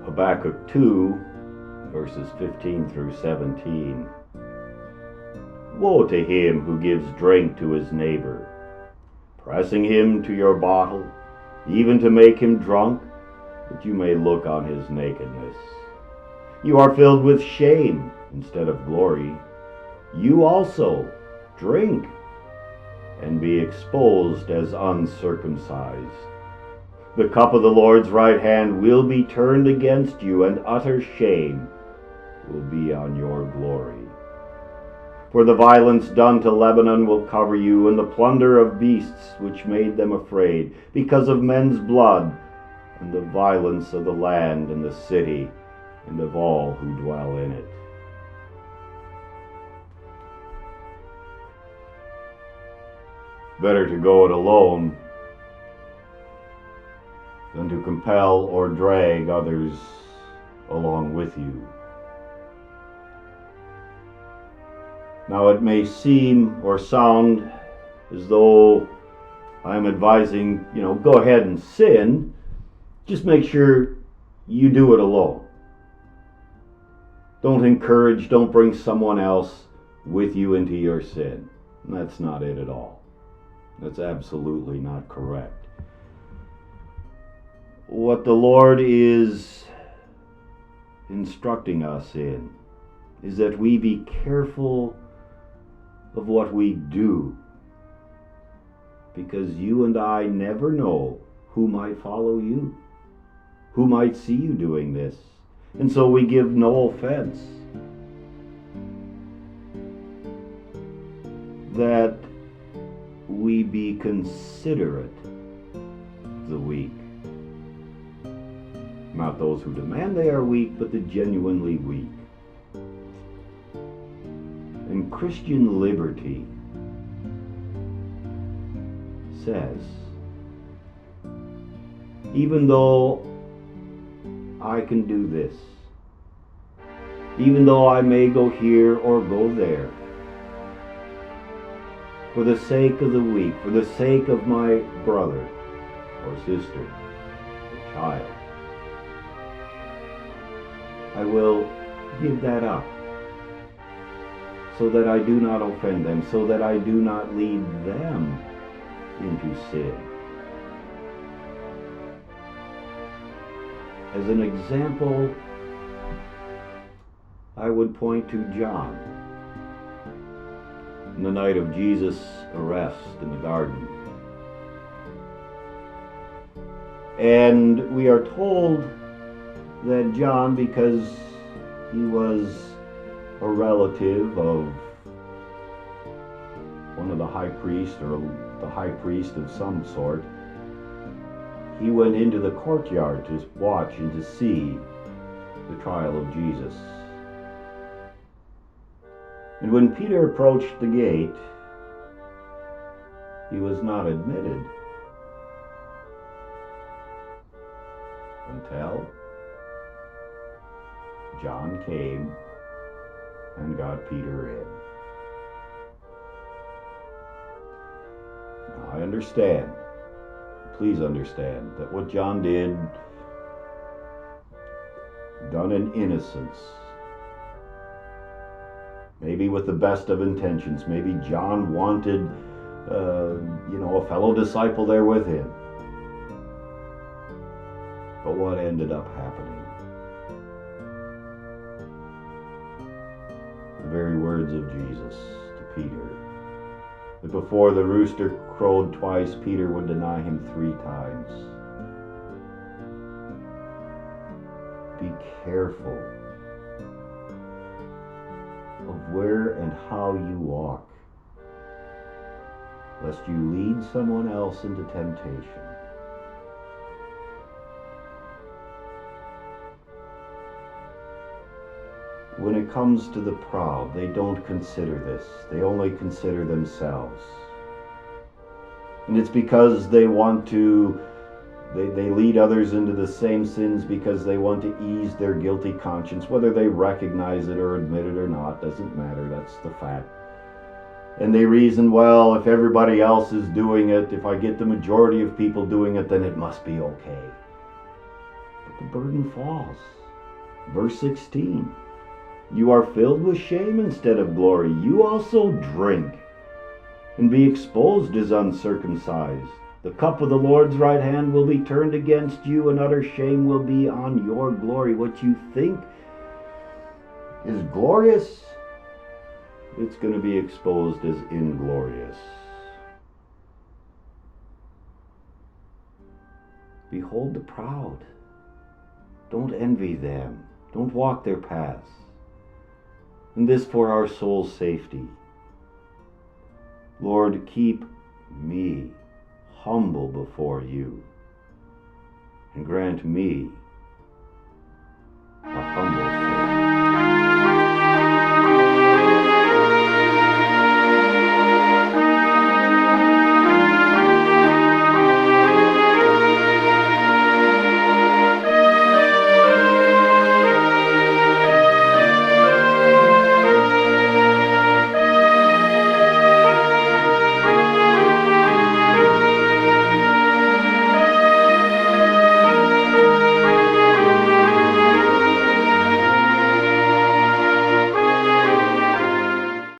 Habakkuk 2, verses 15 through 17. Woe to him who gives drink to his neighbor, pressing him to your bottle, even to make him drunk, that you may look on his nakedness. You are filled with shame instead of glory. You also drink and be exposed as uncircumcised. The cup of the Lord's right hand will be turned against you, and utter shame will be on your glory. For the violence done to Lebanon will cover you, and the plunder of beasts which made them afraid, because of men's blood, and the violence of the land and the city, and of all who dwell in it. Better to go it alone than to compel or drag others along with you. Now it may seem or sound as though I'm advising, go ahead and sin. Just make sure you do it alone. Don't encourage, don't bring someone else with you into your sin. That's not it at all. That's absolutely not correct. What the Lord is instructing us in is that we be careful of what we do, because you and I never know who might follow you, who might see you doing this, and so we give no offense. That we be considerate of the weak. Not those who demand they are weak, but the genuinely weak. And Christian liberty says, even though I can do this, even though I may go here or go there, for the sake of the weak, for the sake of my brother or sister or child, I will give that up, so that I do not offend them, so that I do not lead them into sin. As an example, I would point to John in the night of Jesus' arrest in the garden. And we are told that John, because he was a relative of one of the high priests, or the high priest of some sort, he went into the courtyard to watch and to see the trial of Jesus. And when Peter approached the gate, he was not admitted until John came and got Peter in. Now, I understand, please understand, that what John did, done in innocence, maybe with the best of intentions. Maybe John wanted, a fellow disciple there with him. But what ended up happening? The very words of Jesus to Peter, that before the rooster crowed twice, Peter would deny him 3 times. Be careful of where and how you walk, lest you lead someone else into temptation. When it comes to the proud, they don't consider this. They only consider themselves. And it's because they want to, they lead others into the same sins because they want to ease their guilty conscience. Whether they recognize it or admit it or not, doesn't matter. That's the fact. And they reason, well, if everybody else is doing it, if I get the majority of people doing it, then it must be okay. But the burden falls. Verse 16. You are filled with shame instead of glory. You also drink and be exposed as uncircumcised. The cup of the Lord's right hand will be turned against you, and utter shame will be on your glory. What you think is glorious, it's going to be exposed as inglorious. Behold the proud. Don't envy them. Don't walk their paths. And this for our soul's safety. Lord, keep me humble before you, and grant me a humble